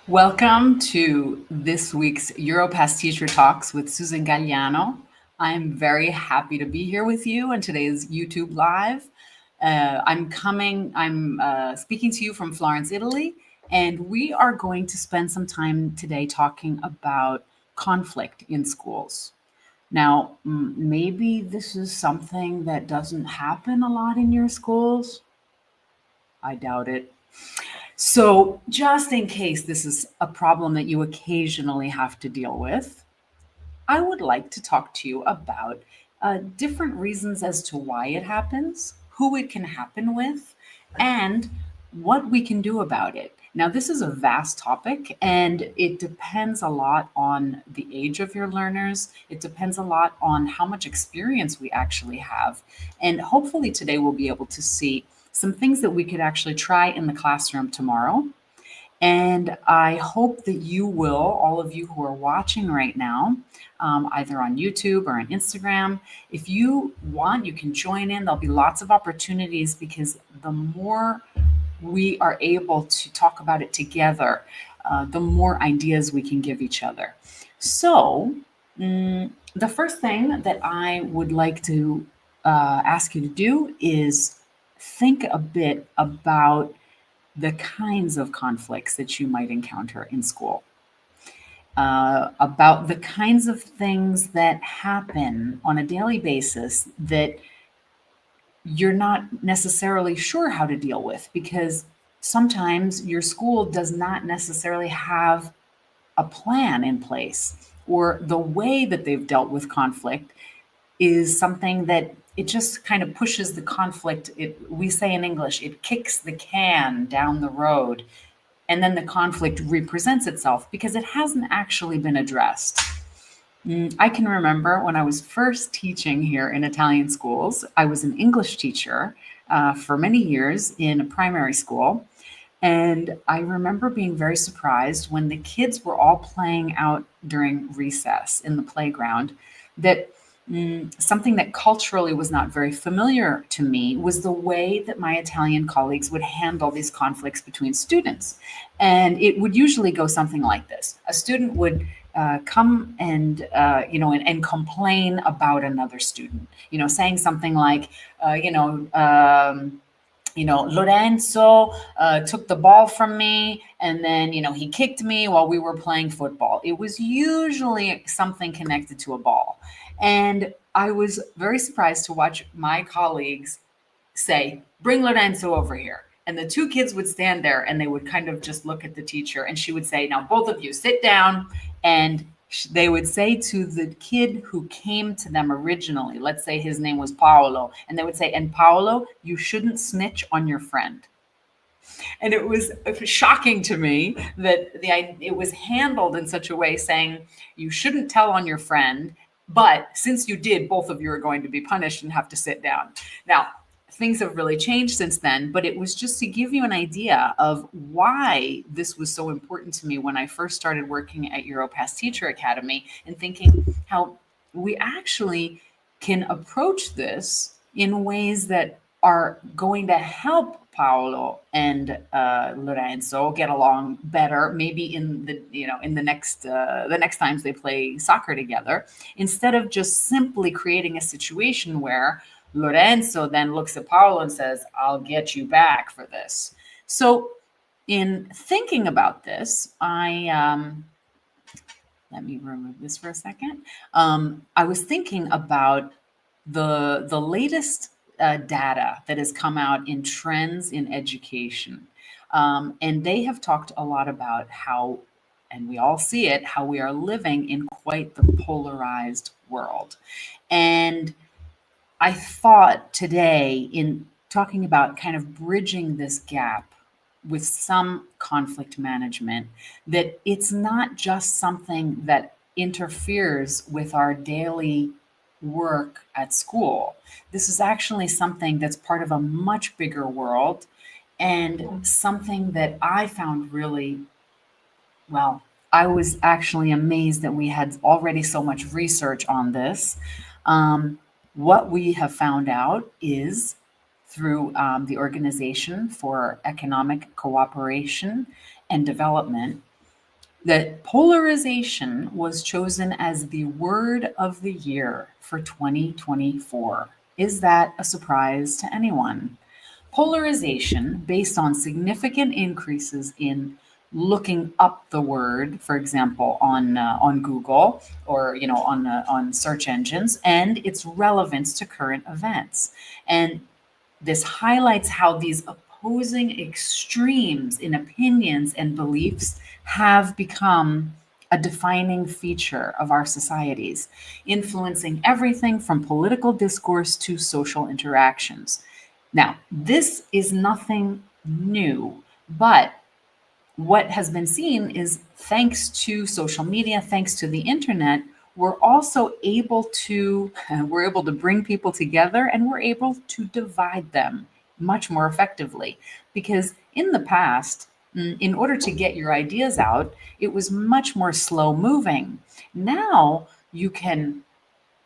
Welcome to this week's Europass Teacher Talks with Susan Galliano. I'm very happy to be here with you on today's YouTube Live. I'm speaking to you from Florence, Italy, and we are going to spend some time today talking about conflict in schools. Now, maybe this is something that doesn't happen a lot in your schools. I doubt it. So, just in case this is a problem that you occasionally have to deal with, I would like to talk to you about different reasons as to why it happens, who it can happen with, and what we can do about it. Now, this is a vast topic and it depends a lot on the age of your learners. It depends a lot on how much experience we actually have. And hopefully, today we'll be able to see some things that we could actually try in the classroom tomorrow. And I hope that you will, all of you who are watching right now, either on YouTube or on Instagram, if you want, you can join in. There'll be lots of opportunities because the more we are able to talk about it together, the more ideas we can give each other. So, the first thing that I would like to ask you to do is think a bit about the kinds of conflicts that you might encounter in school, about the kinds of things that happen on a daily basis that you're not necessarily sure how to deal with because sometimes your school does not necessarily have a plan in place, or the way that they've dealt with conflict is something that it just kind of pushes the conflict. We say in English, it kicks the can down the road, and then the conflict represents itself because it hasn't actually been addressed. I can remember when I was first teaching here in Italian schools, I was an English teacher for many years in a primary school. And I remember being very surprised when the kids were all playing out during recess in the playground that something that culturally was not very familiar to me was the way that my Italian colleagues would handle these conflicts between students. And it would usually go something like this. A student would come and and complain about another student, saying something like, uh, you know, um, Lorenzo took the ball from me and then, he kicked me while we were playing football. It was usually something connected to a ball. And I was very surprised to watch my colleagues say, "Bring Lorenzo over here." And the two kids would stand there and they would kind of just look at the teacher and she would say, "Now, both of you sit down." And they would say to the kid who came to them originally, let's say his name was Paolo, and they would say, "And Paolo, you shouldn't snitch on your friend." And it was shocking to me that it was handled in such a way saying, "You shouldn't tell on your friend, but since you did, both of you are going to be punished and have to sit down." Now, things have really changed since then, but it was just to give you an idea of why this was so important to me when I first started working at Europass Teacher Academy and thinking how we actually can approach this in ways that are going to help Paolo and Lorenzo get along better, maybe in the next times they play soccer together, instead of just simply creating a situation where Lorenzo then looks at Paolo and says, "I'll get you back for this." So, in thinking about this, let me remove this for a second. I was thinking about the latest data that has come out in trends in education, and they have talked a lot about how, and we all see it, how we are living in quite the polarized world. And I thought today, in talking about kind of bridging this gap with some conflict management, that it's not just something that interferes with our daily work at school. This is actually something that's part of a much bigger world and something that I found really, well, I was actually amazed that we had already so much research on this. What we have found out is through the Organization for Economic Cooperation and Development, that polarization was chosen as the word of the year for 2024. Is that a surprise to anyone? Polarization, based on significant increases in looking up the word, for example, on Google or on search engines, and its relevance to current events. And this highlights how these opposing extremes in opinions and beliefs have become a defining feature of our societies, influencing everything from political discourse to social interactions. Now, this is nothing new, but what has been seen is thanks to social media, thanks to the internet, we're also able to we're able to bring people together, and we're able to divide them much more effectively. Because in the past, in order to get your ideas out, it was much more slow moving. Now you can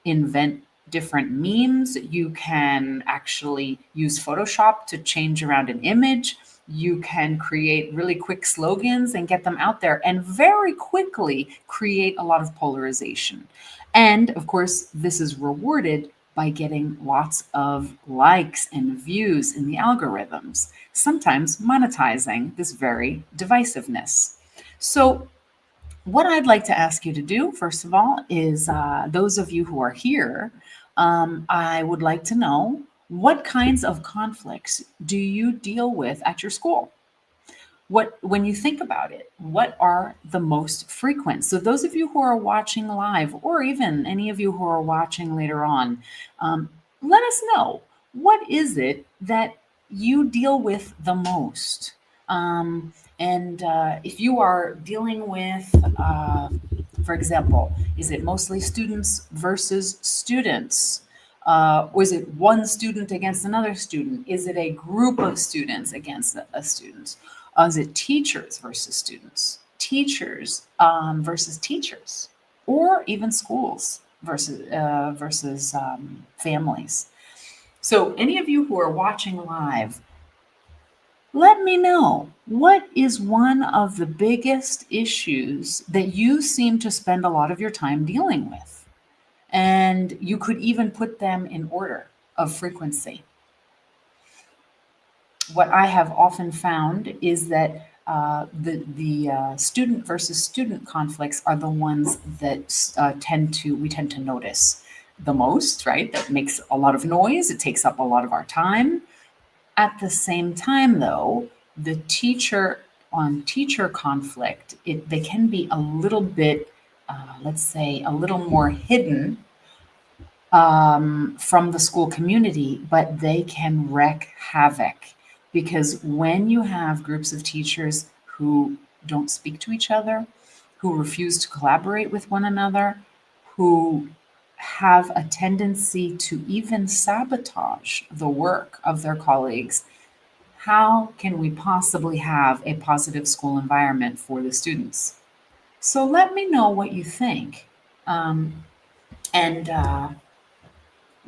invent different memes. You can actually use Photoshop to change around an image. You can create really quick slogans and get them out there and very quickly create a lot of polarization. And of course, this is rewarded by getting lots of likes and views in the algorithms, sometimes monetizing this very divisiveness. So, what I'd like to ask you to do, first of all, is those of you who are here, I would like to know what kinds of conflicts do you deal with at your school? When you think about it, what are the most frequent? So those of you who are watching live, or even any of you who are watching later on, let us know, what is it that you deal with the most? And if you are dealing with, for example, is it mostly students versus students? Or is it one student against another student? Is it a group of students against a student? Is it teachers versus students? Teachers versus teachers? Or even schools versus families? So any of you who are watching live, let me know, what is one of the biggest issues that you seem to spend a lot of your time dealing with? And you could even put them in order of frequency. What I have often found is that the student versus student conflicts are the ones that we tend to notice the most, right? That makes a lot of noise. It takes up a lot of our time. At the same time, though, the teacher on teacher conflict, they can be a little bit, let's say, a little more hidden from the school community, but they can wreak havoc. Because when you have groups of teachers who don't speak to each other, who refuse to collaborate with one another, who have a tendency to even sabotage the work of their colleagues, how can we possibly have a positive school environment for the students? So let me know what you think. And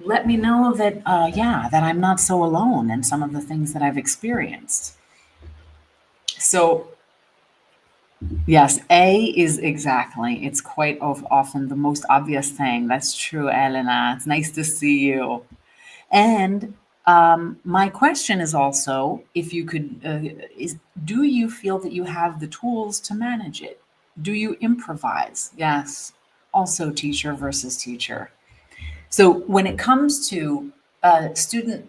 let me know that, yeah, that I'm not so alone in some of the things that I've experienced. So, yes, A is exactly. It's quite often the most obvious thing. That's true, Elena. It's nice to see you. And my question is also, if you could, do you feel that you have the tools to manage it? Do you improvise? Yes. Also, teacher versus teacher. So when it comes to student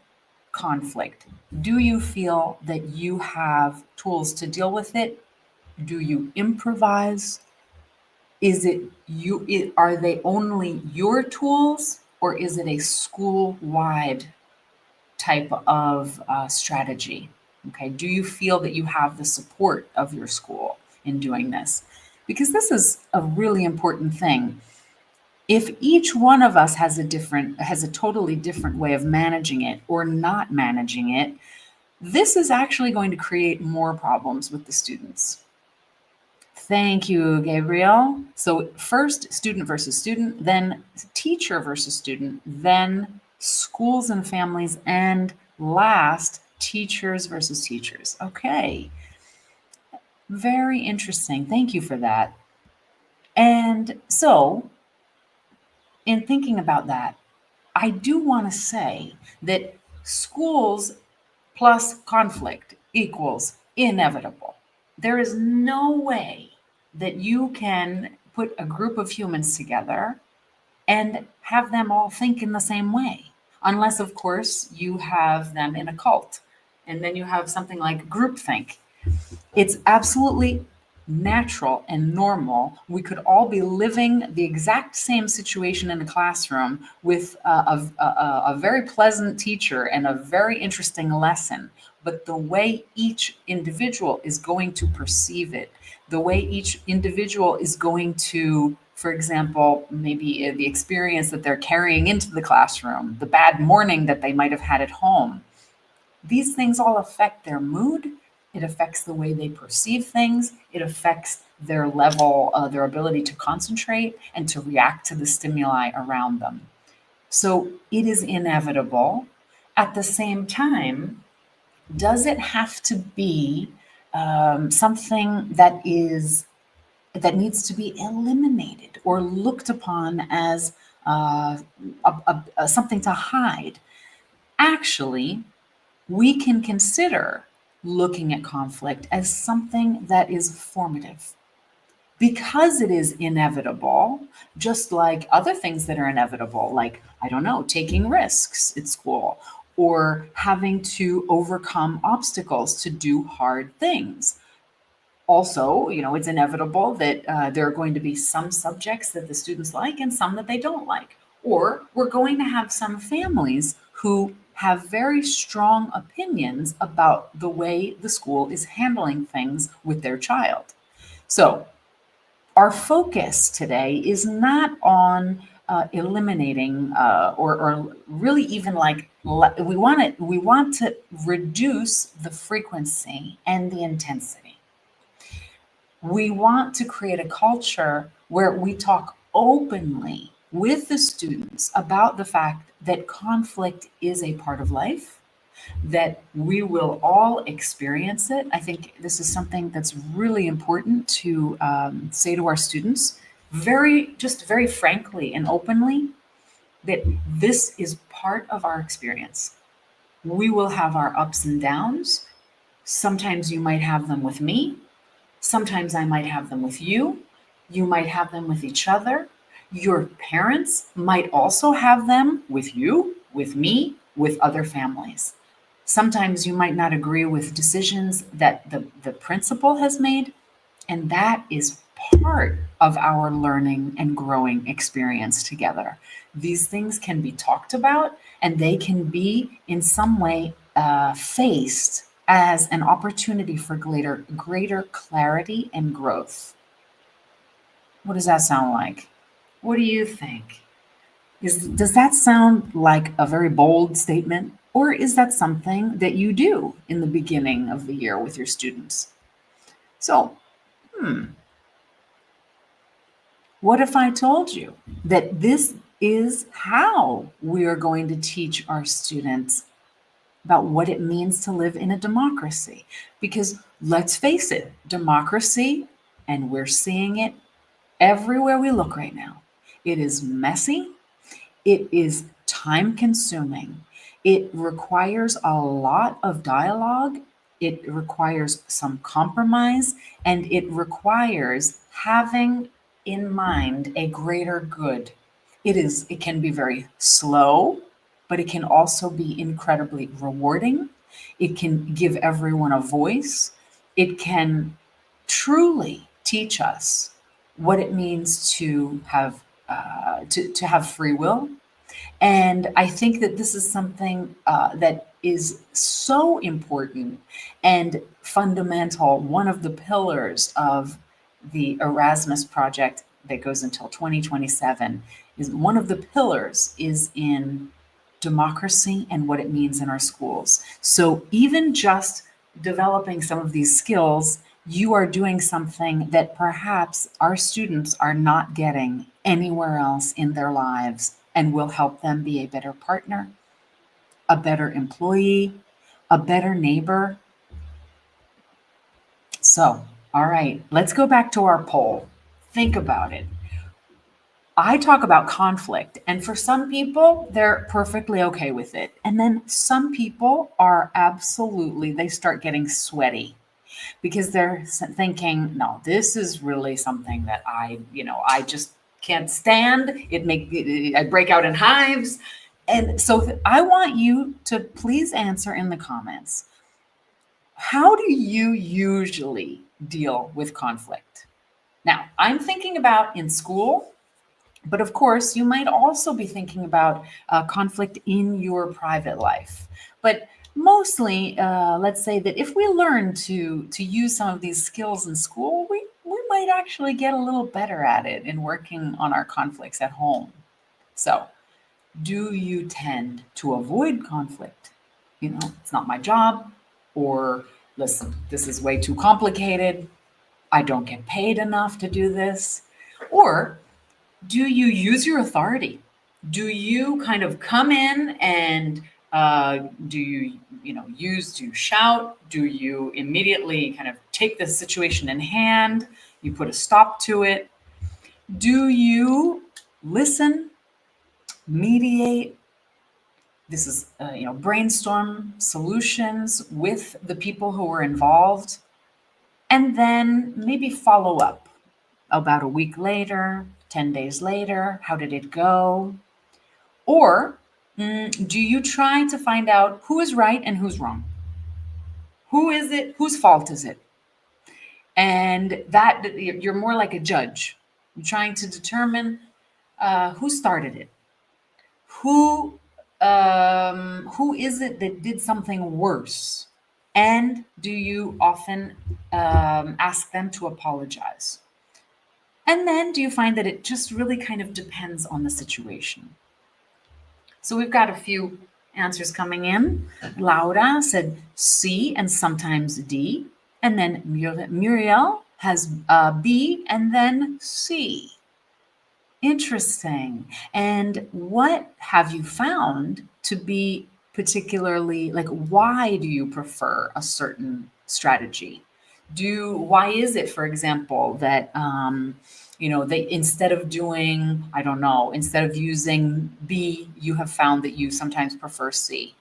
conflict, do you feel that you have tools to deal with it? Do you improvise? Is it are they only your tools, or is it a school-wide type of strategy? Okay, do you feel that you have the support of your school in doing this? Because this is a really important thing. If each one of us has a totally different way of managing it or not managing it, this is actually going to create more problems with the students. Thank you, Gabriel. So first, student versus student, then teacher versus student, then schools and families, and last, teachers versus teachers. Okay. Very interesting. Thank you for that. And so, in thinking about that, I do want to say that schools plus conflict equals inevitable. There is no way that you can put a group of humans together and have them all think in the same way. Unless, of course, you have them in a cult. And then you have something like groupthink. It's absolutely natural and normal. We could all be living the exact same situation in a classroom with a very pleasant teacher and a very interesting lesson. But the way each individual is going to perceive it, the way each individual is going to, for example, maybe the experience that they're carrying into the classroom, the bad morning that they might have had at home, these things all affect their mood. It affects the way they perceive things. It affects their level, their ability to concentrate and to react to the stimuli around them. So it is inevitable. At the same time, does it have to be something that needs to be eliminated or looked upon as something to hide? Actually, we can consider looking at conflict as something that is formative because it is inevitable, just like other things that are inevitable, like, I don't know, taking risks at school or having to overcome obstacles to do hard things. Also, it's inevitable that there are going to be some subjects that the students like and some that they don't like. Or we're going to have some families who have very strong opinions about the way the school is handling things with their child. So, our focus today is not on eliminating or really even like we want to reduce the frequency and the intensity. We want to create a culture where we talk openly with the students about the fact that conflict is a part of life, that we will all experience it. I think this is something that's really important to say to our students, very frankly and openly, that this is part of our experience. We will have our ups and downs. Sometimes you might have them with me. Sometimes I might have them with you. You might have them with each other. Your parents might also have them with you, with me, with other families. Sometimes you might not agree with decisions that the principal has made, and that is part of our learning and growing experience together. These things can be talked about and they can be in some way faced as an opportunity for greater clarity and growth. What does that sound like? What do you think? Does that sound like a very bold statement, or is that something that you do in the beginning of the year with your students? So, what if I told you that this is how we are going to teach our students about what it means to live in a democracy? Because let's face it, democracy, and we're seeing it everywhere we look right now, it is messy. It is time consuming. It requires a lot of dialogue. It requires some compromise, and it requires having in mind a greater good. It can be very slow, but it can also be incredibly rewarding. It can give everyone a voice. It can truly teach us what it means to have free will. And I think that this is something that is so important and fundamental. One of the pillars of the Erasmus project that goes until 2027 is one of the pillars is in democracy and what it means in our schools. So even just developing some of these skills, you are doing something that perhaps our students are not getting anywhere else in their lives and will help them be a better partner, a better employee, a better neighbor. So, All right, let's go back to our poll. Think about it. I talk about conflict, and for some people, they're perfectly okay with it. And then some people are absolutely, they start getting sweaty because they're thinking, no, this is really something that I just can't stand. I break out in hives. And so I want you to please answer in the comments. How do you usually deal with conflict? Now, I'm thinking about in school, but of course, you might also be thinking about conflict in your private life. But mostly, let's say that if we learn to use some of these skills in school, we might actually get a little better at it in working on our conflicts at home. So, do you tend to avoid conflict? It's not my job, or listen, this is way too complicated. I don't get paid enough to do this. Or do you use your authority? Do you kind of come in and do do you shout? Do you immediately kind of take the situation in hand? You put a stop to it? Do you listen, mediate? This is, brainstorm solutions with the people who were involved, and then maybe follow up about a week later, 10 days later. How did it go? Or do you try to find out who is right and who's wrong? Who is it? Whose fault is it? And that you're more like a judge. You're trying to determine who started it. Who is it that did something worse? And do you often ask them to apologize? And then do you find that it just really kind of depends on the situation? So we've got a few answers coming in. Laura said C and sometimes D. And then Muriel has B and then C. Interesting. And what have you found to be particularly, like, why do you prefer a certain strategy? Why is it, for example, that they, instead of doing, I don't know, instead of using B, you have found that you sometimes prefer C?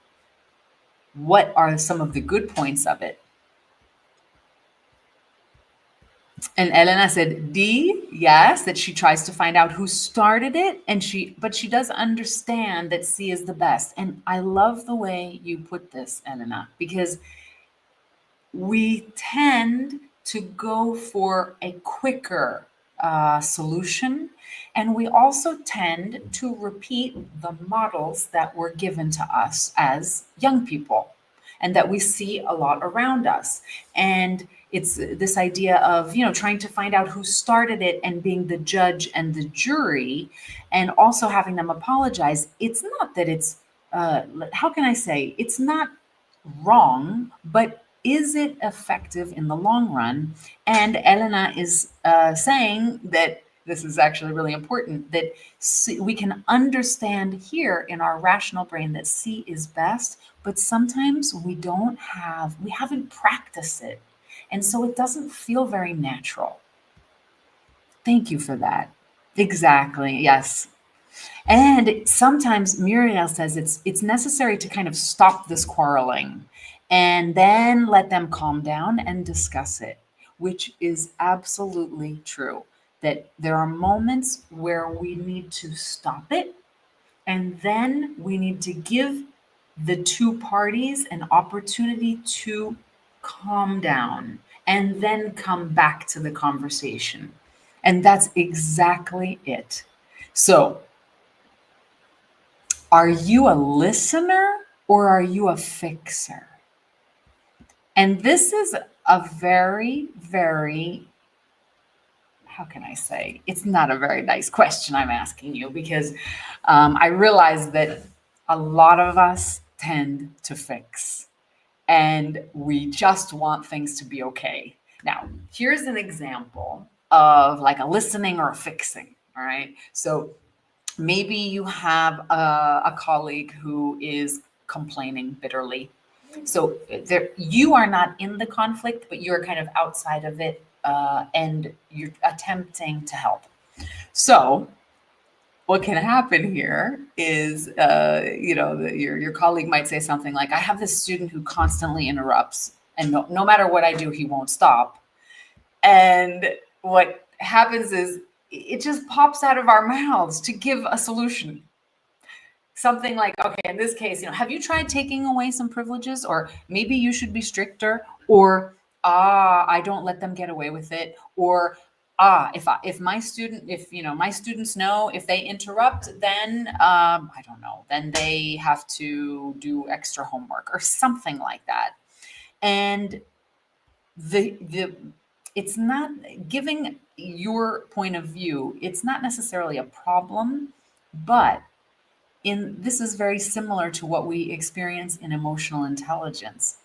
What are some of the good points of it? And Elena said D, yes, that she tries to find out who started it, but she does understand that C is the best. And I love the way you put this, Elena, because we tend to go for a quicker solution. And we also tend to repeat the models that were given to us as young people and that we see a lot around us. And it's this idea of, trying to find out who started it and being the judge and the jury, and also having them apologize. It's not that it's, how can I say, it's not wrong, but is it effective in the long run? And Elena is saying that this is actually really important, that we can understand here in our rational brain that C is best, but sometimes we haven't practiced it. And so it doesn't feel very natural. Thank you for that. Exactly. Yes. And sometimes Muriel says it's necessary to kind of stop this quarreling and then let them calm down and discuss it, which is absolutely true. That there are moments where we need to stop it, and then we need to give the two parties an opportunity to calm down and then come back to the conversation. And that's exactly it. So, are you a listener or are you a fixer? And this is a very, very, how can I say? It's not a very nice question I'm asking you, because I realize that a lot of us tend to fix and we just want things to be okay. Now, here's an example of like a listening or a fixing. All right. So maybe you have a colleague who is complaining bitterly. So you are not in the conflict, but you're kind of outside of it, and you're attempting to help. So what can happen here is, your colleague might say something like, I have this student who constantly interrupts, and no matter what I do, he won't stop. And what happens is it just pops out of our mouths to give a solution. Something like, okay, in this case, have you tried taking away some privileges? Or maybe you should be stricter, or I don't let them get away with it, or if my students know if they interrupt, then I don't know, then they have to do extra homework or something like that. And the it's not giving your point of view, it's not necessarily a problem, but this is very similar to what we experience in emotional intelligence.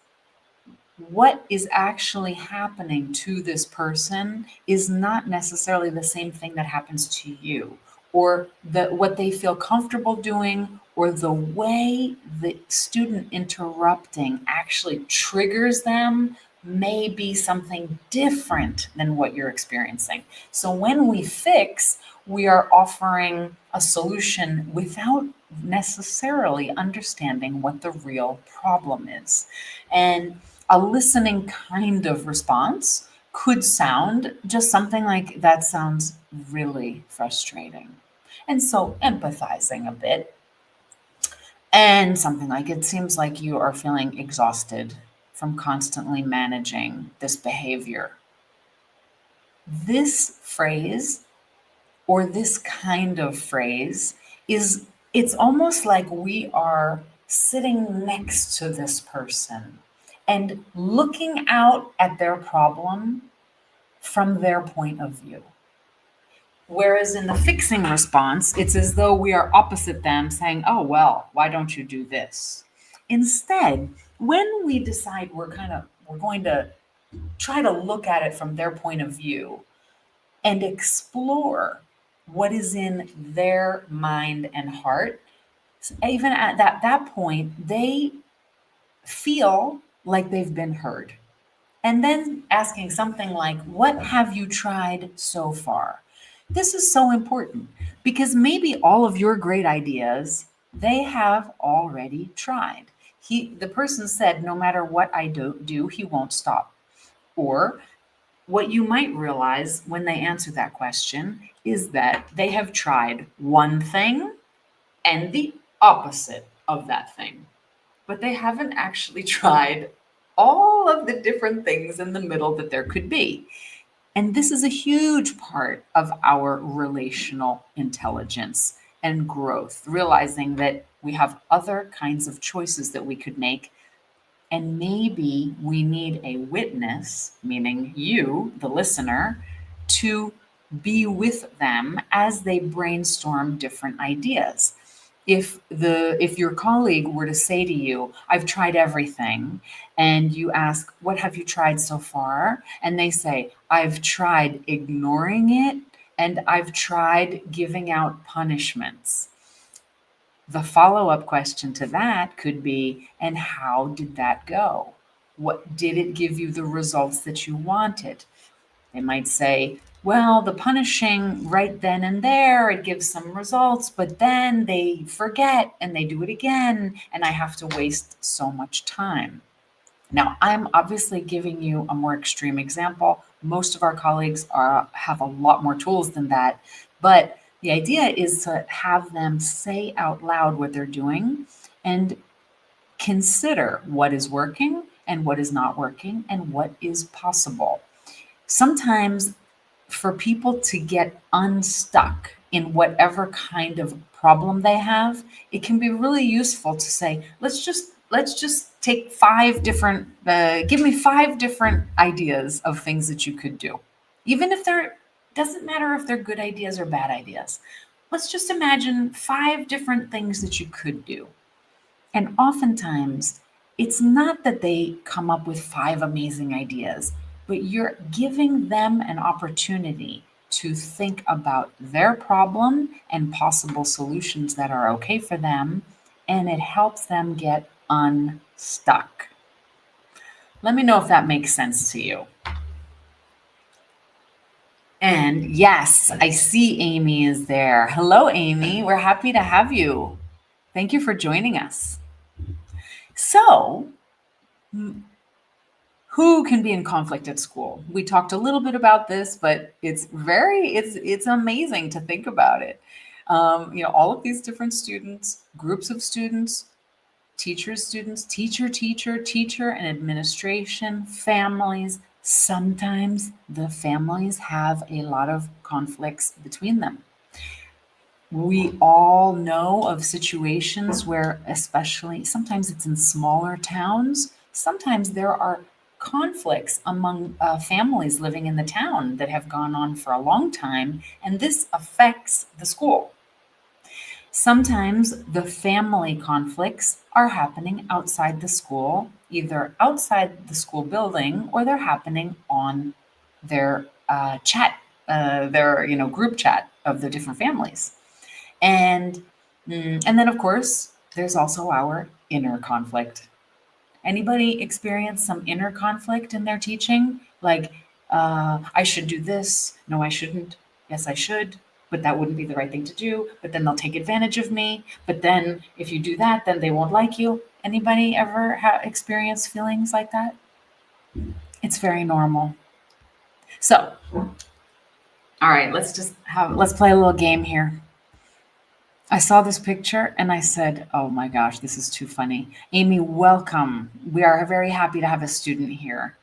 What is actually happening to this person is not necessarily the same thing that happens to you, or what they feel comfortable doing, or the way the student interrupting actually triggers them may be something different than what you're experiencing. So when we fix, we are offering a solution without necessarily understanding what the real problem is. And a listening kind of response could sound just something like, that sounds really frustrating. And so empathizing a bit, and something like, it seems like you are feeling exhausted from constantly managing this behavior. This phrase, or this kind of phrase, it's almost like we are sitting next to this person and looking out at their problem from their point of view. Whereas in the fixing response, it's as though we are opposite them, saying, oh, well, why don't you do this? Instead, when we decide we're going to try to look at it from their point of view and explore what is in their mind and heart, even at that point, they feel like they've been heard. And then asking something like, what have you tried so far? This is so important because maybe all of your great ideas, they have already tried. The person said, no matter what I do, he won't stop. Or what you might realize when they answer that question is that they have tried one thing and the opposite of that thing, but they haven't actually tried all of the different things in the middle that there could be. And this is a huge part of our relational intelligence and growth, realizing that we have other kinds of choices that we could make. And maybe we need a witness, meaning you, the listener, to be with them as they brainstorm different ideas. If your colleague were to say to you, I've tried everything, and you ask, what have you tried so far? And they say, I've tried ignoring it, and I've tried giving out punishments. The follow-up question to that could be, and how did that go? What did it give you the results that you wanted? They might say, well, the punishing right then and there, it gives some results, but then they forget and they do it again, and I have to waste so much time. Now, I'm obviously giving you a more extreme example. Most of our colleagues have a lot more tools than that, but the idea is to have them say out loud what they're doing and consider what is working and what is not working and what is possible. Sometimes for people to get unstuck in whatever kind of problem they have, it can be really useful to say, let's just take give me 5 different ideas of things that you could do. Even if they're doesn't matter if they're good ideas or bad ideas. Let's just imagine 5 different things that you could do. And oftentimes, it's not that they come up with 5 amazing ideas, but you're giving them an opportunity to think about their problem and possible solutions that are okay for them, and it helps them get unstuck. Let me know if that makes sense to you. And yes, I see Amy is there. Hello, Amy. We're happy to have you. Thank you for joining us. So, who can be in conflict at school? We talked a little bit about this, but it's amazing to think about it. All of these different students, groups of students, teachers, students, teacher, and administration, families. Sometimes the families have a lot of conflicts between them. We all know of situations where, especially sometimes it's in smaller towns, sometimes there are conflicts among families living in the town that have gone on for a long time, and this affects the school. Sometimes the family conflicts are happening outside the school, either outside the school building or they're happening on their chat, their group chat of the different families. And then of course there's also our inner conflict. Anybody experience some inner conflict in their teaching? Like, I should do this. No, I shouldn't. Yes, I should. But that wouldn't be the right thing to do. But then they'll take advantage of me. But then if you do that, then they won't like you. Anybody ever experienced feelings like that? It's very normal. So, all right, let's play a little game here. I saw this picture and I said, oh my gosh, this is too funny. Amy, welcome. We are very happy to have a student here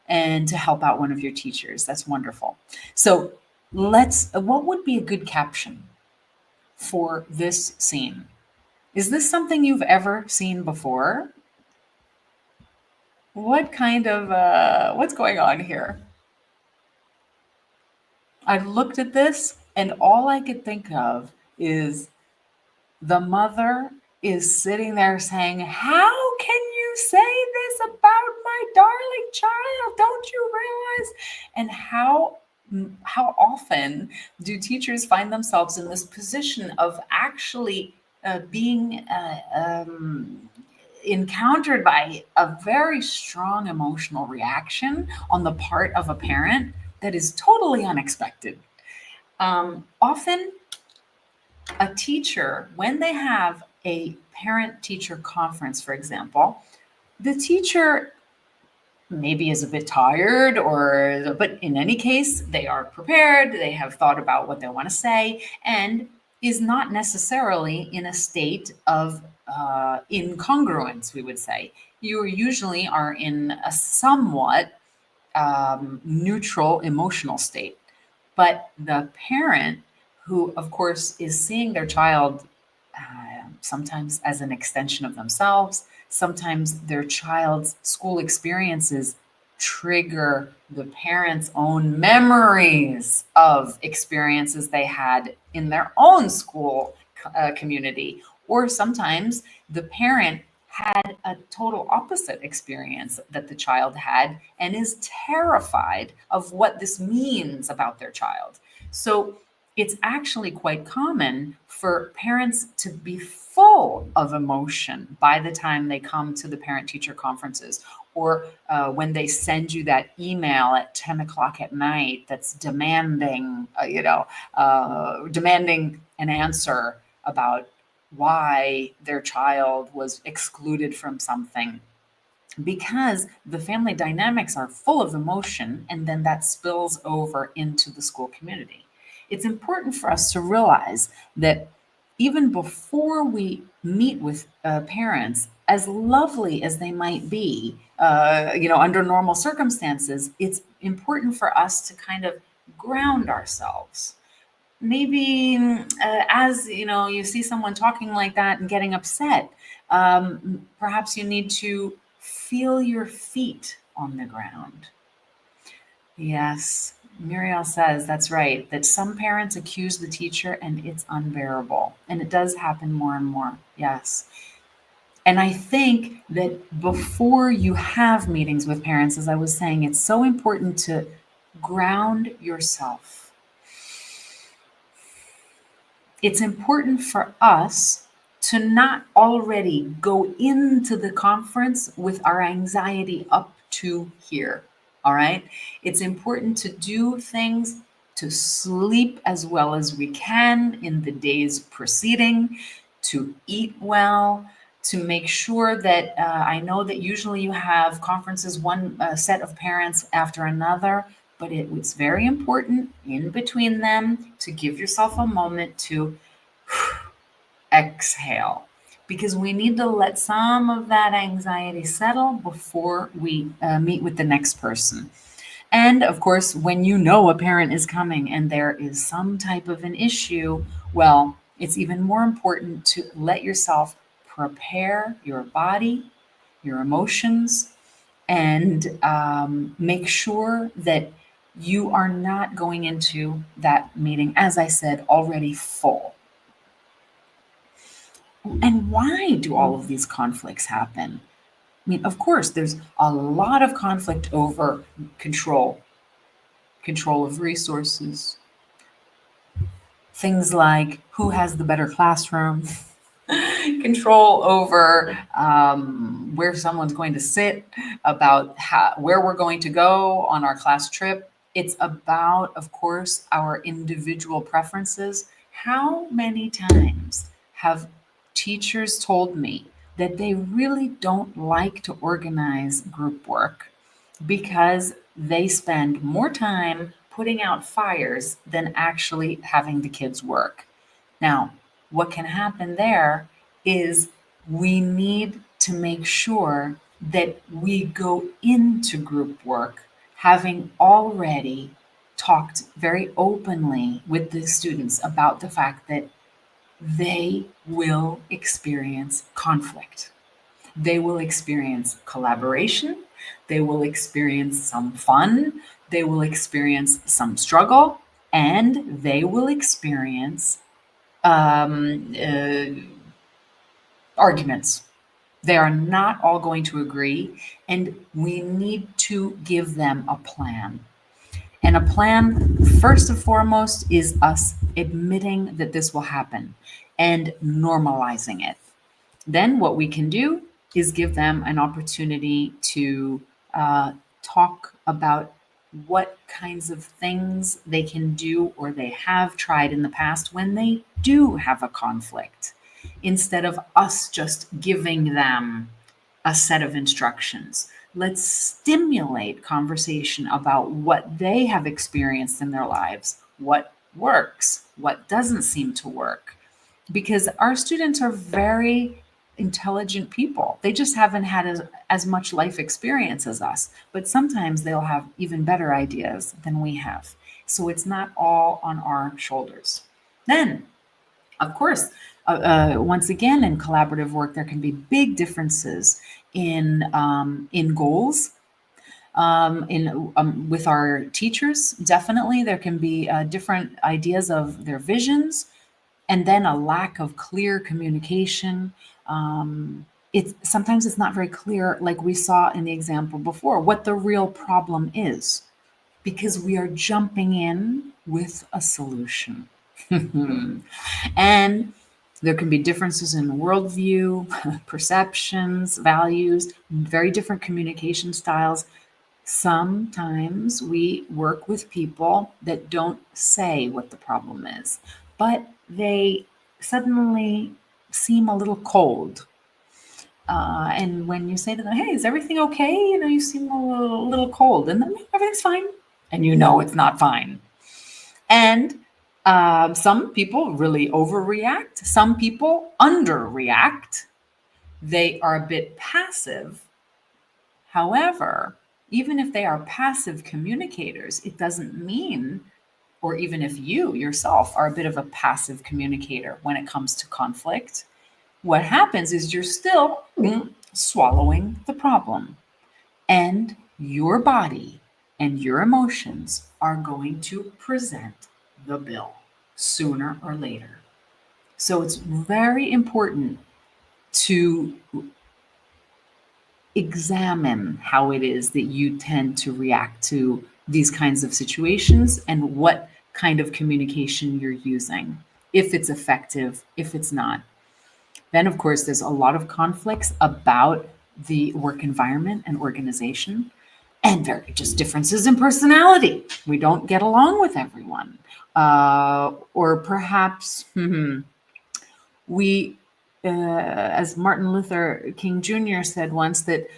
and to help out one of your teachers. That's wonderful. So what would be a good caption for this scene? Is this something you've ever seen before? What kind of, what's going on here? I looked at this and all I could think of is the mother is sitting there saying, how can you say this about my darling child? Don't you realize? And how often do teachers find themselves in this position of actually being encountered by a very strong emotional reaction on the part of a parent that is totally unexpected? Often a teacher, when they have a parent-teacher conference, for example, the teacher maybe is a bit tired, but in any case, they are prepared, they have thought about what they want to say, and is not necessarily in a state of incongruence, we would say. You usually are in a somewhat neutral emotional state. But the parent, who of course is seeing their child sometimes as an extension of themselves, sometimes their child's school experiences trigger the parents' own memories of experiences they had in their own school community. Or sometimes the parent had a total opposite experience that the child had and is terrified of what this means about their child. So it's actually quite common for parents to be full of emotion by the time they come to the parent-teacher conferences, or when they send you that email at 10 o'clock at night that's demanding, demanding an answer about why their child was excluded from something, because the family dynamics are full of emotion and then that spills over into the school community. It's important for us to realize that even before we meet with parents, as lovely as they might be, under normal circumstances, it's important for us to kind of ground ourselves. Maybe as you see someone talking like that and getting upset, perhaps you need to feel your feet on the ground. Yes, Muriel says that's right, that some parents accuse the teacher and it's unbearable. And it does happen more and more. Yes. And I think that before you have meetings with parents, as I was saying, it's so important to ground yourself. It's important for us to not already go into the conference with our anxiety up to here. All right. It's important to do things to sleep as well as we can in the days preceding, to eat well, to make sure that I know that usually you have conferences, one set of parents after another, but it's very important in between them to give yourself a moment to exhale, because we need to let some of that anxiety settle before we meet with the next person. And of course, when you know a parent is coming and there is some type of an issue, well, it's even more important to let yourself prepare your body, your emotions, and make sure that you are not going into that meeting, as I said, already full. And why do all of these conflicts happen? I mean, of course, there's a lot of conflict over control, control of resources, things like who has the better classroom, control over where someone's going to sit, about where we're going to go on our class trip. It's about, of course, our individual preferences. How many times have teachers told me that they really don't like to organize group work because they spend more time putting out fires than actually having the kids work? Now, what can happen there is we need to make sure that we go into group work having already talked very openly with the students about the fact that they will experience conflict. They will experience collaboration. They will experience some fun. They will experience some struggle. And they will experience um, uh, arguments. They are not all going to agree, and we need to give them a plan. And a plan, first and foremost, is us admitting that this will happen and normalizing it. Then, what we can do is give them an opportunity to talk about what kinds of things they can do or they have tried in the past when they do have a conflict, instead of us just giving them a set of instructions. Let's stimulate conversation about what they have experienced in their lives, what works, what doesn't seem to work, because our students are very intelligent people. They just haven't had as much life experience as us, but sometimes they'll have even better ideas than we have. So it's not all on our shoulders. Then, of course, once again, in collaborative work, there can be big differences in goals. In With our teachers, definitely there can be different ideas of their visions, and then a lack of clear communication. It's sometimes it's not very clear, like we saw in the example before, what the real problem is, because we are jumping in with a solution. And there can be differences in worldview, perceptions, values, very different communication styles. Sometimes we work with people that don't say what the problem is, but they suddenly seem a little cold. And when you say to them, "Hey, is everything okay? You seem a little cold," and then everything's fine, and you know it's not fine. And some people really overreact. Some people underreact. They are a bit passive. However, even if they are passive communicators, it doesn't mean, or even if you yourself are a bit of a passive communicator when it comes to conflict, what happens is you're still swallowing the problem. And your body and your emotions are going to present the bill sooner or later. So it's very important to examine how it is that you tend to react to these kinds of situations and what kind of communication you're using, if it's effective, if it's not. Then, of course, there's a lot of conflicts about the work environment and organization. and very just differences in personality. We don't get along with everyone. Or perhaps we, as Martin Luther King Jr. said once, that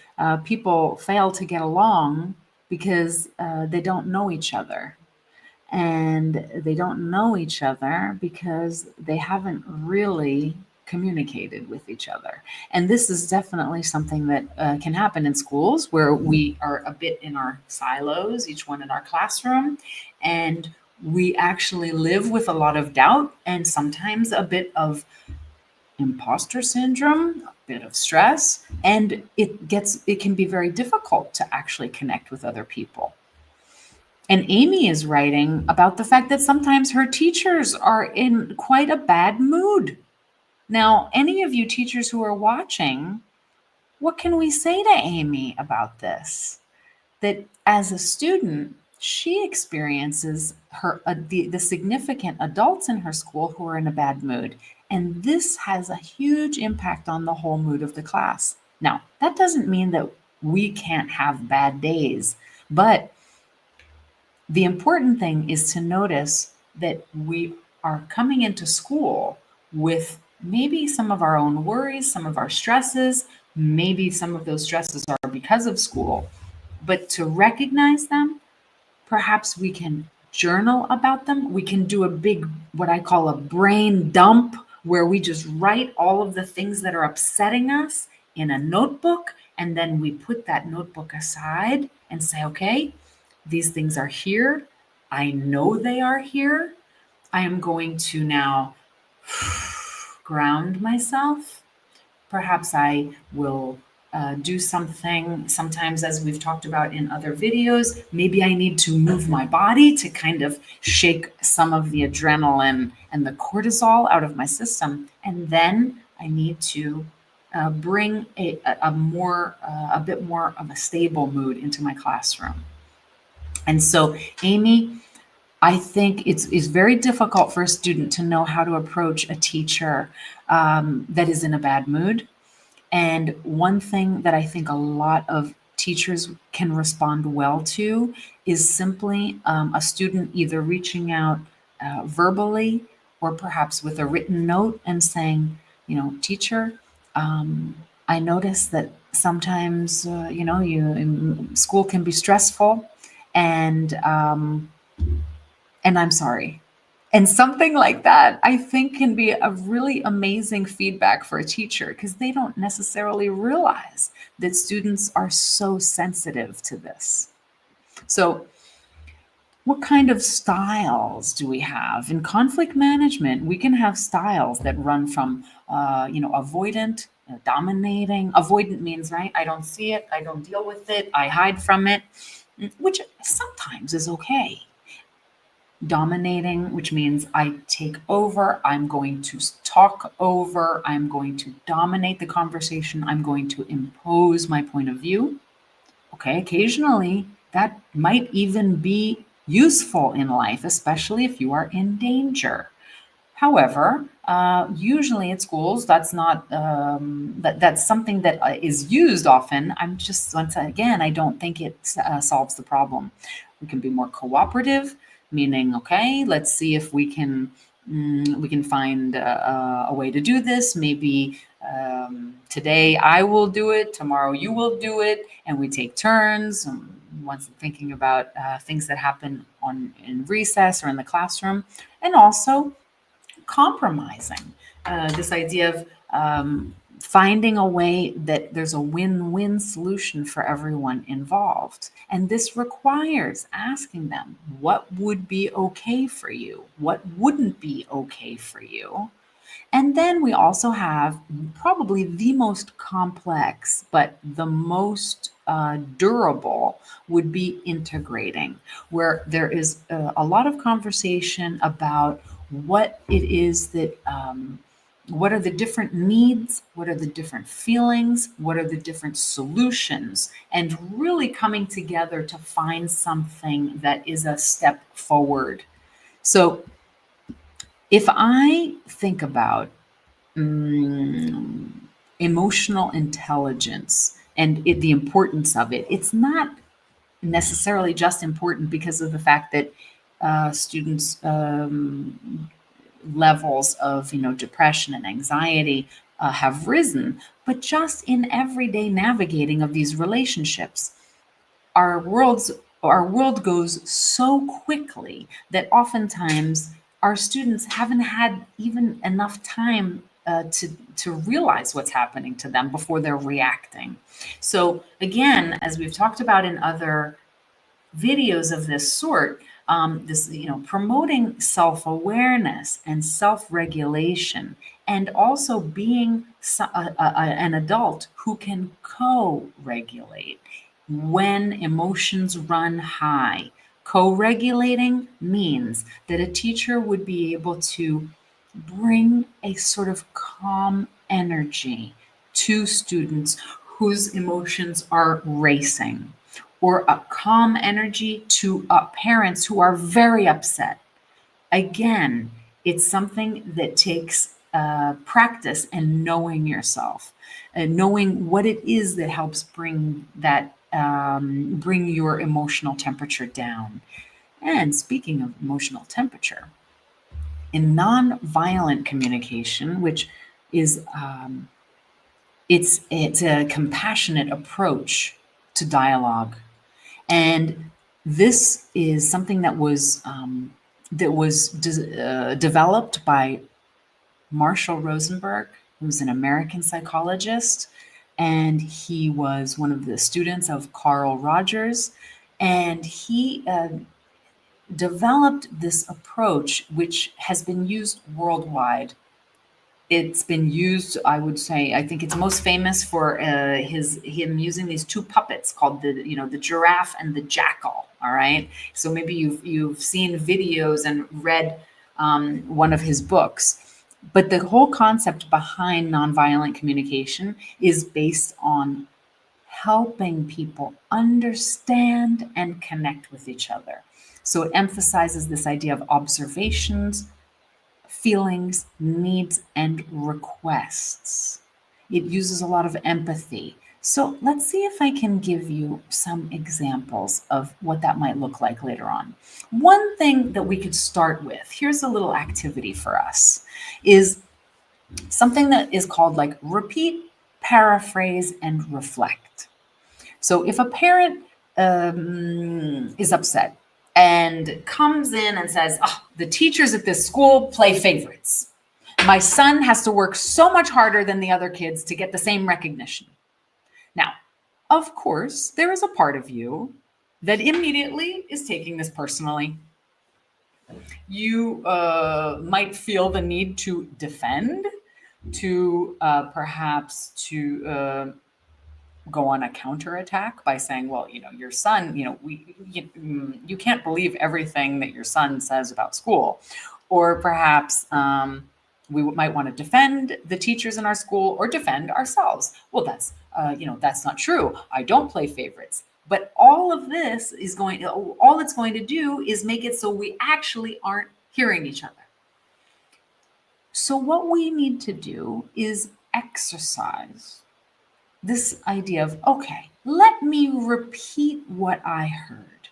people fail to get along because they don't know each other. And they don't know each other because they haven't really communicated with each other. And this is definitely something that can happen in schools where we are a bit in our silos, each one in our classroom, and we actually live with a lot of doubt and sometimes a bit of imposter syndrome, a bit of stress, and it can be very difficult to actually connect with other people. And Amy is writing about the fact that sometimes her teachers are in quite a bad mood. Now, any of you teachers who are watching, what can we say to Amy about this? That as a student, she experiences the significant adults in her school who are in a bad mood. And this has a huge impact on the whole mood of the class. Now, that doesn't mean that we can't have bad days, but the important thing is to notice that we are coming into school with maybe some of our own worries, some of our stresses. Maybe some of those stresses are because of school, but to recognize them, perhaps we can journal about them. We can do a big, what I call a brain dump, where we just write all of the things that are upsetting us in a notebook. And then we put that notebook aside and say, okay, these things are here. I know they are here. I am going to now ground myself. Perhaps I will do something. Sometimes, as we've talked about in other videos, maybe I need to move my body to kind of shake some of the adrenaline and the cortisol out of my system. And then I need to bring a bit more of a stable mood into my classroom. And so, Amy, I think it's very difficult for a student to know how to approach a teacher that is in a bad mood. And one thing that I think a lot of teachers can respond well to is simply a student either reaching out verbally or perhaps with a written note and saying, teacher, I notice that sometimes, school can be stressful, and I'm sorry. And something like that, I think, can be a really amazing feedback for a teacher because they don't necessarily realize that students are so sensitive to this. So, what kind of styles do we have? In conflict management, we can have styles that run from, avoidant, dominating. Avoidant means, right, I don't see it, I don't deal with it, I hide from it, which sometimes is okay. Dominating, which means I take over, I'm going to talk over, I'm going to dominate the conversation, I'm going to impose my point of view. Okay, occasionally that might even be useful in life, especially if you are in danger. However, usually at schools, that's not that's something that is used often. I'm just once again, I don't think it solves the problem. We can be more cooperative, meaning okay, let's see if we can find a way to do this. Maybe today I will do it, tomorrow you will do it, and we take turns. Once thinking about things that happen in recess or in the classroom, and also compromising. This idea of finding a way that there's a win-win solution for everyone involved. And this requires asking them, what would be okay for you? What wouldn't be okay for you? And then we also have probably the most complex, but the most durable would be integrating, where there is a lot of conversation about what it is that, what are the different needs, what are the different feelings, what are the different solutions, and really coming together to find something that is a step forward. So if I think about emotional intelligence and the importance of it, it's not necessarily just important because of the fact that students' levels of, depression and anxiety have risen, but just in everyday navigating of these relationships, our worlds our world goes so quickly that oftentimes our students haven't had even enough time to realize what's happening to them before they're reacting. So again, as we've talked about in other videos of this sort, promoting self-awareness and self-regulation, and also being an adult who can co-regulate when emotions run high. Co-regulating means that a teacher would be able to bring a sort of calm energy to students whose emotions are racing, or a calm energy to parents who are very upset. Again, it's something that takes practice and knowing yourself, and knowing what it is that helps bring your emotional temperature down. And speaking of emotional temperature, in nonviolent communication, which is it's a compassionate approach to dialogue, and this is something that was developed by Marshall Rosenberg, who's an American psychologist, and he was one of the students of Carl Rogers, and he developed this approach, which has been used worldwide. It's been used, I would say, I think it's most famous for him using these two puppets called the giraffe and the jackal. All right, so maybe you've seen videos and read one of his books, but the whole concept behind nonviolent communication is based on helping people understand and connect with each other. So it emphasizes this idea of observations, feelings, needs, and requests. It uses a lot of empathy. So let's see if I can give you some examples of what that might look like later on. One thing that we could start with, here's a little activity for us, is something that is called like repeat, paraphrase, and reflect. So if a parent is upset and comes in and says, oh, the teachers at this school play favorites. My son has to work so much harder than the other kids to get the same recognition. Now, of course, there is a part of you that immediately is taking this personally. You might feel the need to defend, to perhaps to go on a counterattack by saying, well, your son, you can't believe everything that your son says about school. Or perhaps we might want to defend the teachers in our school or defend ourselves. Well, that's not true. I don't play favorites. But all of this all it's going to do is make it so we actually aren't hearing each other. So what we need to do is exercise this idea of, okay, let me repeat what I heard.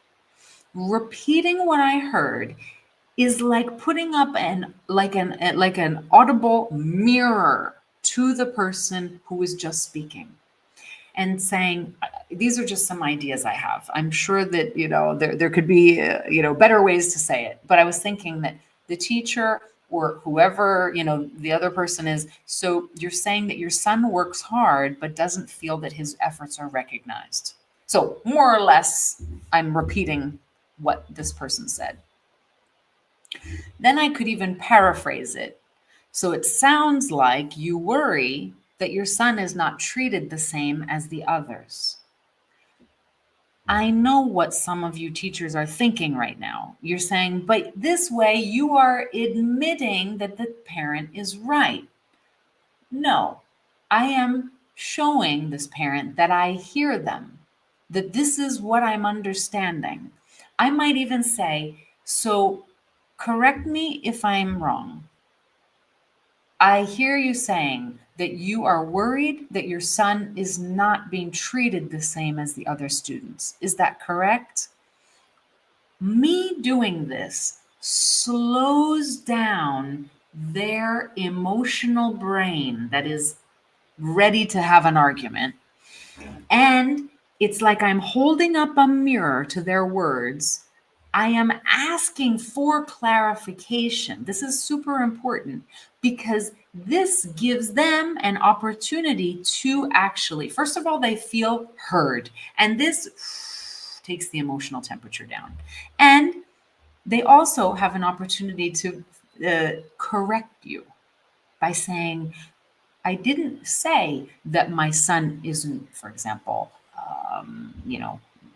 Repeating what I heard is like putting up an audible mirror to the person who is just speaking and saying, these are just some ideas I have. I'm sure that there could be better ways to say it, but I was thinking that the teacher or whoever the other person is, so you're saying that your son works hard but doesn't feel that his efforts are recognized. So more or less I'm repeating what this person said. Then I could even paraphrase it. So it sounds like you worry that your son is not treated the same as the others. I know what some of you teachers are thinking right now. You're saying, but this way you are admitting that the parent is right. No, I am showing this parent that I hear them, that this is what I'm understanding. I might even say, so correct me if I'm wrong. I hear you saying that you are worried that your son is not being treated the same as the other students. Is that correct? Me doing this slows down their emotional brain that is ready to have an argument. And it's like I'm holding up a mirror to their words. I am asking for clarification. This is super important because this gives them an opportunity to actually, first of all, they feel heard. And this takes the emotional temperature down. And they also have an opportunity to correct you by saying, I didn't say that my son isn't, for example,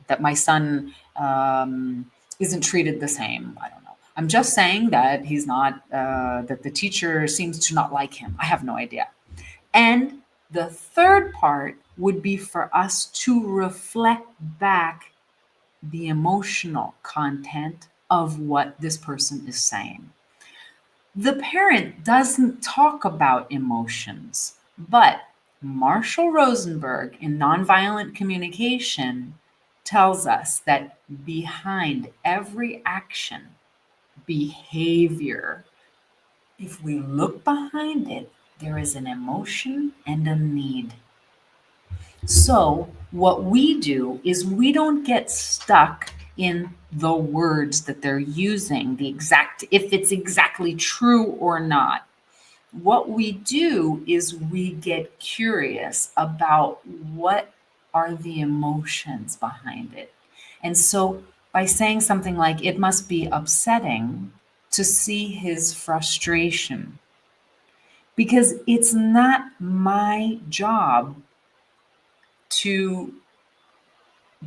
that my son isn't treated the same. I don't know. I'm just saying that he's not, that the teacher seems to not like him. I have no idea. And the third part would be for us to reflect back the emotional content of what this person is saying. The parent doesn't talk about emotions, but Marshall Rosenberg in Nonviolent Communication tells us that behind every action, behavior, if we look behind it, there is an emotion and a need. So, what we do is we don't get stuck in the words that they're using, the exact, if it's exactly true or not. What we do is we get curious about what are the emotions behind it. And so, by saying something like, it must be upsetting to see his frustration, because it's not my job to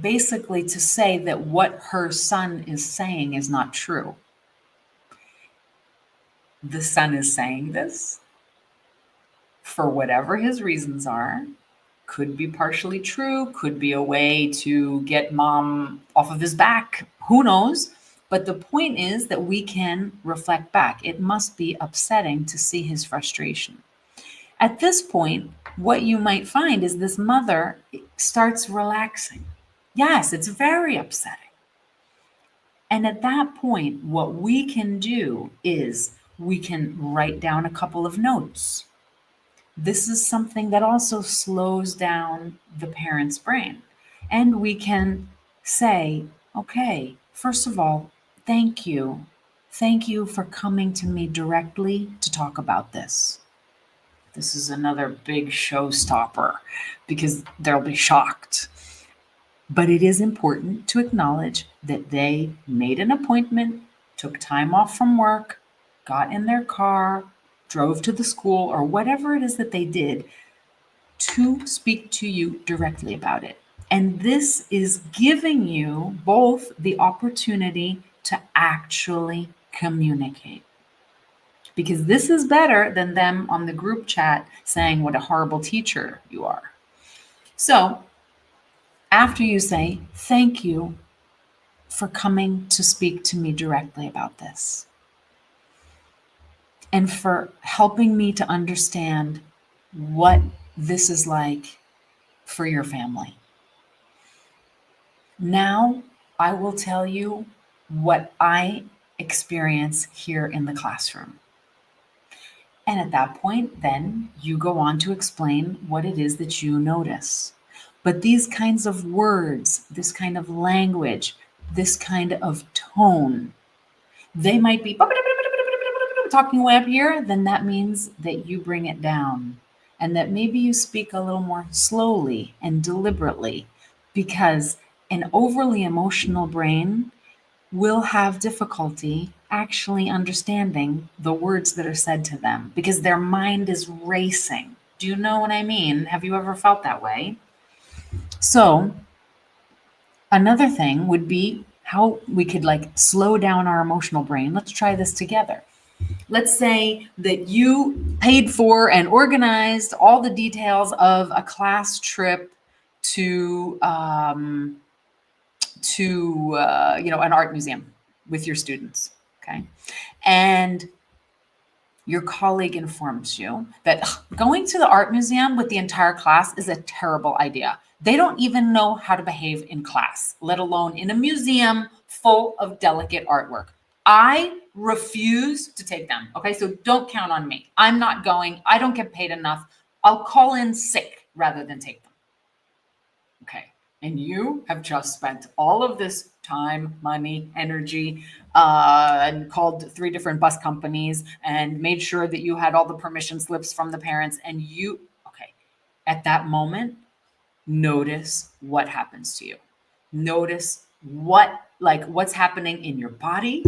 basically to say that what her son is saying is not true. The son is saying this for whatever his reasons are. Could be partially true, could be a way to get mom off of his back. Who knows? But the point is that we can reflect back. It must be upsetting to see his frustration. At this point, what you might find is this mother starts relaxing. Yes, it's very upsetting. And at that point, what we can do is we can write down a couple of notes. This is something that also slows down the parent's brain. And we can say, okay, first of all, thank you. Thank you for coming to me directly to talk about this. This is another big showstopper because they'll be shocked. But it is important to acknowledge that they made an appointment, took time off from work, got in their car, drove to the school, or whatever it is that they did to speak to you directly about it. And this is giving you both the opportunity to actually communicate. Because this is better than them on the group chat saying what a horrible teacher you are. So, after you say, thank you for coming to speak to me directly about this and for helping me to understand what this is like for your family. Now, I will tell you what I experience here in the classroom. And at that point, then you go on to explain what it is that you notice. But these kinds of words, this kind of language, this kind of tone, they might be talking way up here, then that means that you bring it down and that maybe you speak a little more slowly and deliberately, because an overly emotional brain will have difficulty actually understanding the words that are said to them because their mind is racing. Do you know what I mean? Have you ever felt that way? So, another thing would be how we could like slow down our emotional brain. Let's try this together. Let's say that you paid for and organized all the details of a class trip to an art museum with your students. Okay, and your colleague informs you that going to the art museum with the entire class is a terrible idea. They don't even know how to behave in class, let alone in a museum full of delicate artwork. I refuse to take them. Okay, so don't count on me. I'm not going. I don't get paid enough. I'll call in sick rather than take them. Okay. And you have just spent all of this time, money, energy, and called 3 different bus companies and made sure that you had all the permission slips from the parents. And you, okay, at that moment, notice what happens to you. Notice what's happening in your body,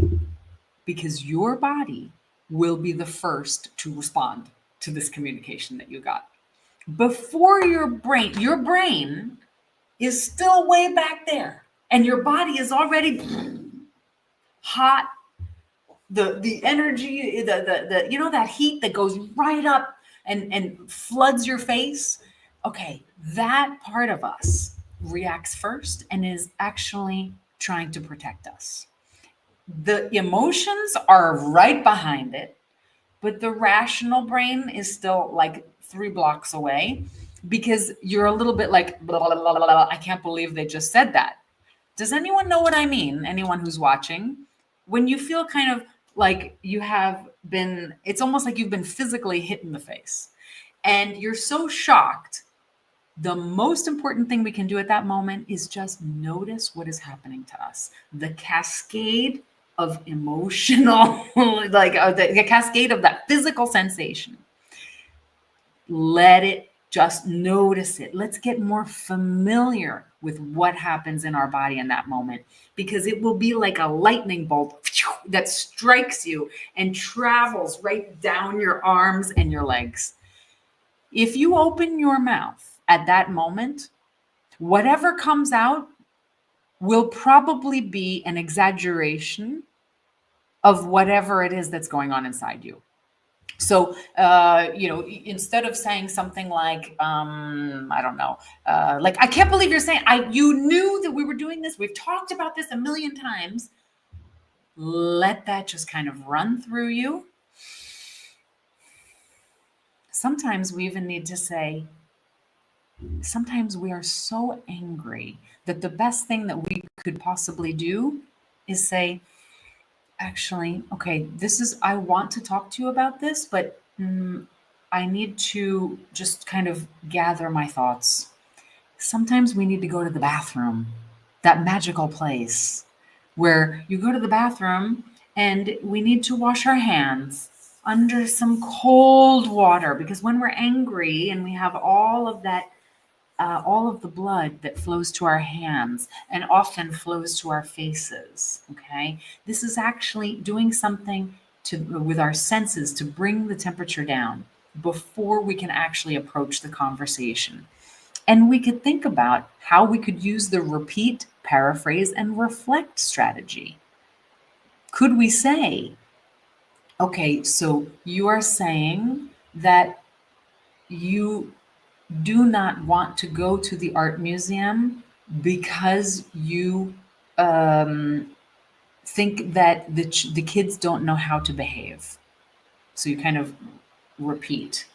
because your body will be the first to respond to this communication that you got. Before your brain is still way back there, and your body is already hot. The energy, the that heat that goes right up and floods your face. Okay, that part of us reacts first and is actually trying to protect us. The emotions are right behind it, but the rational brain is still like 3 blocks away, because you're a little bit like, blah, blah, blah, blah, blah, I can't believe they just said that. Does anyone know what I mean? Anyone who's watching? When you feel kind of like you have been, it's almost like you've been physically hit in the face and you're so shocked. The most important thing we can do at that moment is just notice what is happening to us. The cascade of emotional, the cascade of that physical sensation. Let it, just notice it. Let's get more familiar with what happens in our body in that moment, because it will be like a lightning bolt that strikes you and travels right down your arms and your legs. If you open your mouth at that moment, whatever comes out will probably be an exaggeration of whatever it is that's going on inside you. So, instead of saying something like, I don't know, like, I can't believe you're saying, you knew that we were doing this. We've talked about this a million times. Let that just kind of run through you. Sometimes we even need to say, sometimes we are so angry that the best thing that we could possibly do is say, actually, okay, I want to talk to you about this, but I need to just kind of gather my thoughts. Sometimes we need to go to the bathroom, that magical place where you go to the bathroom and we need to wash our hands under some cold water, because when we're angry and we have all of that, all of the blood that flows to our hands and often flows to our faces. Okay, this is actually doing something with our senses to bring the temperature down before we can actually approach the conversation. And we could think about how we could use the repeat, paraphrase, and reflect strategy. Could we say, okay, so you are saying that you do not want to go to the art museum because you think that the kids don't know how to behave. So you kind of repeat,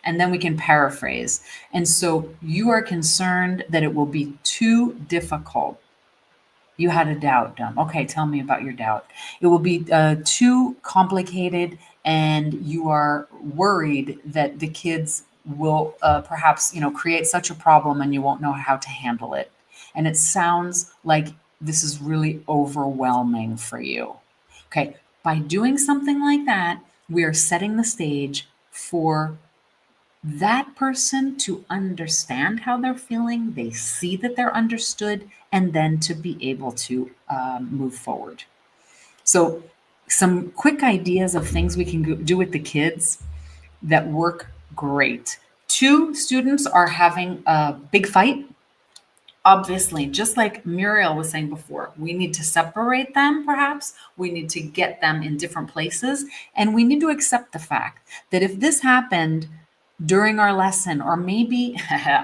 and then we can paraphrase. And so you are concerned that it will be too difficult. You had a doubt, Dom. Okay, tell me about your doubt. It will be too complicated, and you are worried that the kids will perhaps, create such a problem and you won't know how to handle it. And it sounds like this is really overwhelming for you. Okay, by doing something like that, we are setting the stage for that person to understand how they're feeling, they see that they're understood, and then to be able to move forward. So, some quick ideas of things we can do with the kids that work great. 2 students are having a big fight. Obviously, just like Muriel was saying before, we need to separate them, perhaps. We need to get them in different places. And we need to accept the fact that if this happened during our lesson, or maybe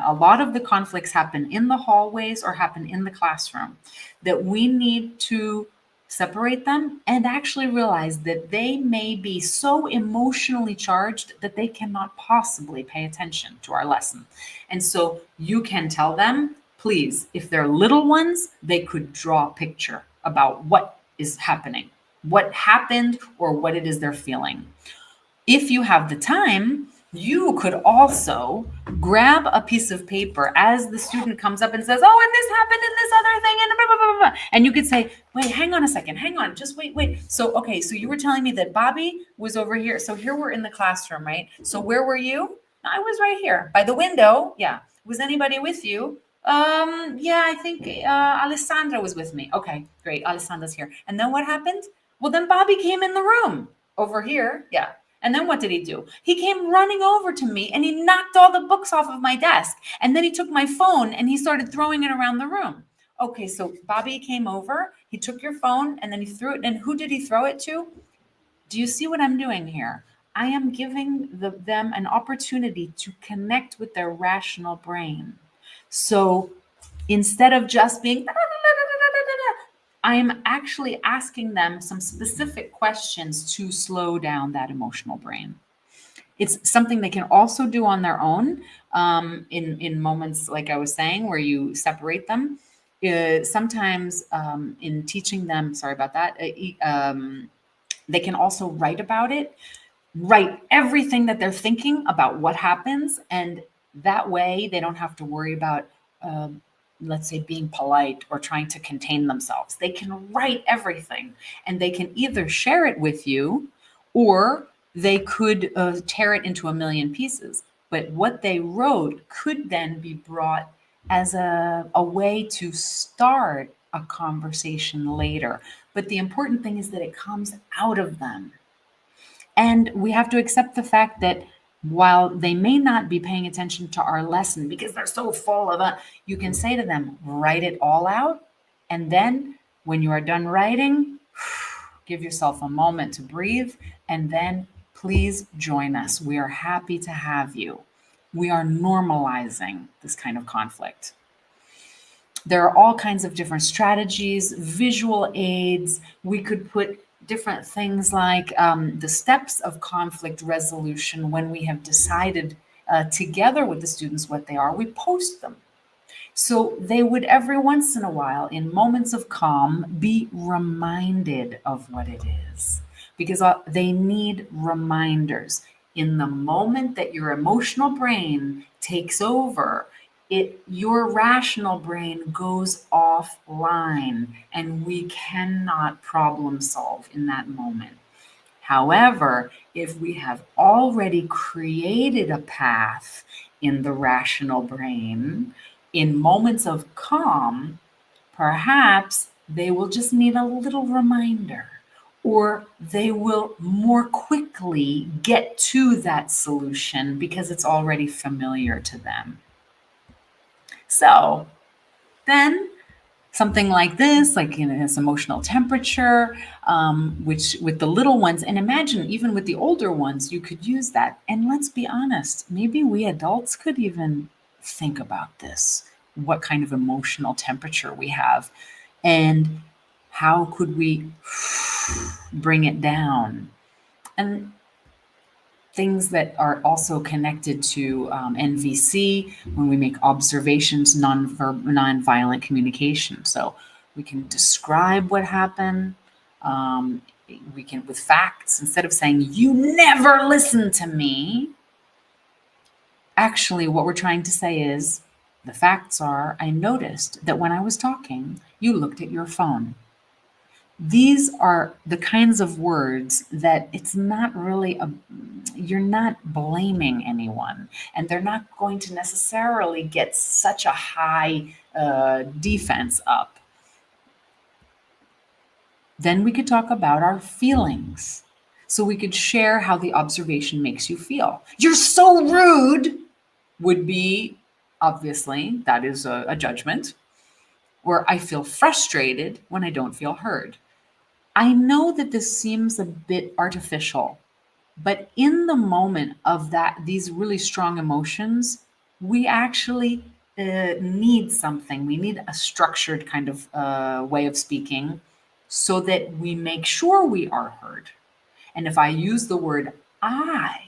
a lot of the conflicts happen in the hallways or happen in the classroom, that we need to separate them, and actually realize that they may be so emotionally charged that they cannot possibly pay attention to our lesson. And so you can tell them, please, if they're little ones, they could draw a picture about what is happening, what happened, or what it is they're feeling. If you have the time, you could also grab a piece of paper as the student comes up and says, oh, and this happened and this other thing, and blah, blah, blah, blah. And you could say, wait, hang on a second, hang on, just wait. So, okay, so you were telling me that Bobby was over here. So here we're in the classroom, right? So where were you? I was right here by the window. Yeah. Was anybody with you? Yeah, I think Alessandra was with me. Okay, great. Alessandra's here. And then what happened? Well, then Bobby came in the room over here. Yeah. And then what did he do? He came running over to me and he knocked all the books off of my desk. And then he took my phone and he started throwing it around the room. Okay, so Bobby came over, he took your phone and then he threw it. And who did he throw it to? Do you see what I'm doing here? I am giving them an opportunity to connect with their rational brain. So instead of just being, I am actually asking them some specific questions to slow down that emotional brain. It's something they can also do on their own in moments, like I was saying, where you separate them. Sometimes in teaching them, sorry about that, they can also write about it, write everything that they're thinking about what happens. And that way they don't have to worry about, let's say, being polite or trying to contain themselves. They can write everything and they can either share it with you or they could tear it into a million pieces. But what they wrote could then be brought as a way to start a conversation later. But the important thing is that it comes out of them. And we have to accept the fact that while they may not be paying attention to our lesson because they're so full of it, you can say to them, write it all out. And then when you are done writing, give yourself a moment to breathe. And then please join us. We are happy to have you. We are normalizing this kind of conflict. There are all kinds of different strategies, visual aids. We could put different things like the steps of conflict resolution when we have decided together with the students what they are. We post them. So they would every once in a while, in moments of calm, be reminded of what it is. Because they need reminders. In the moment that your emotional brain takes over, your rational brain goes offline and we cannot problem solve in that moment. However, if we have already created a path in the rational brain, in moments of calm, perhaps they will just need a little reminder, or they will more quickly get to that solution because it's already familiar to them. So then something like this, like this emotional temperature, which with the little ones, and imagine even with the older ones, you could use that. And let's be honest, maybe we adults could even think about this, what kind of emotional temperature we have, and how could we bring it down. And things that are also connected to NVC when we make observations, nonviolent communication. So we can describe what happened. We can, with facts, instead of saying, you never listen to me. Actually, what we're trying to say is, the facts are, I noticed that when I was talking, you looked at your phone. These are the kinds of words that it's not really you're not blaming anyone, and they're not going to necessarily get such a high defense up. Then we could talk about our feelings. So we could share how the observation makes you feel. You're so rude would be, obviously, that is a judgment. Or I feel frustrated when I don't feel heard. I know that this seems a bit artificial, but in the moment of these really strong emotions, we actually need something. We need a structured kind of way of speaking so that we make sure we are heard. And if I use the word I,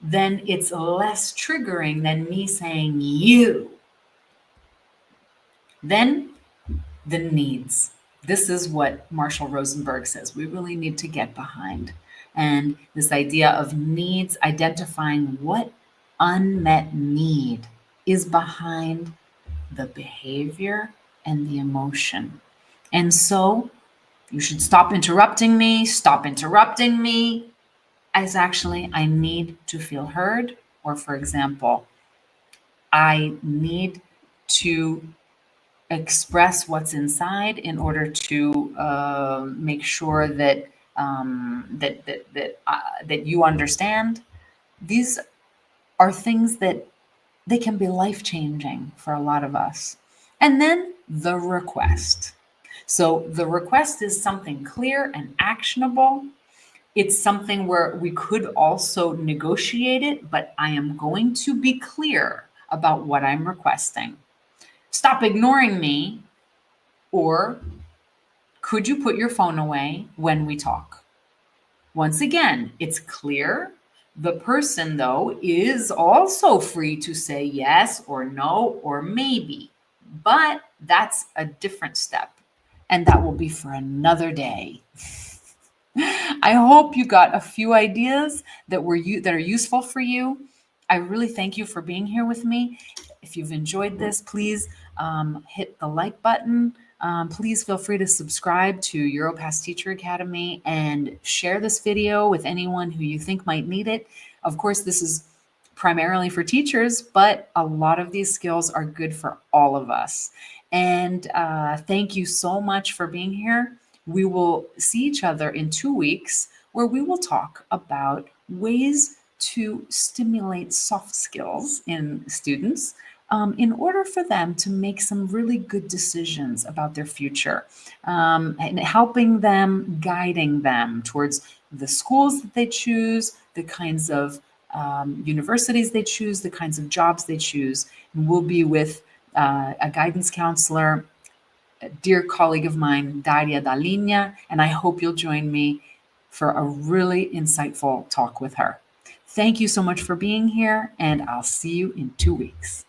then it's less triggering than me saying you. Then the needs. This is what Marshall Rosenberg says we really need to get behind. And this idea of needs, identifying what unmet need is behind the behavior and the emotion. And so you should stop interrupting me, as actually, I need to feel heard. Or, for example, I need to express what's inside in order to make sure that that you understand. These are things that they can be life changing for a lot of us. And then the request. So the request is something clear and actionable. It's something where we could also negotiate it, but I am going to be clear about what I'm requesting. Stop ignoring me, or could you put your phone away when we talk? Once again, it's clear. The person, though, is also free to say yes or no or maybe, but that's a different step, and that will be for another day. I hope you got a few ideas that are useful for you. I really thank you for being here with me. If you've enjoyed this, please hit the like button. Please feel free to subscribe to Europass Teacher Academy and share this video with anyone who you think might need it. Of course, this is primarily for teachers, but a lot of these skills are good for all of us. And thank you so much for being here. We will see each other in 2 weeks, where we will talk about ways to stimulate soft skills in students in order for them to make some really good decisions about their future, and helping them, guiding them towards the schools that they choose, the kinds of universities they choose, the kinds of jobs they choose. And we'll be with a guidance counselor, a dear colleague of mine, Daria Dalinha, and I hope you'll join me for a really insightful talk with her. Thank you so much for being here, and I'll see you in 2 weeks.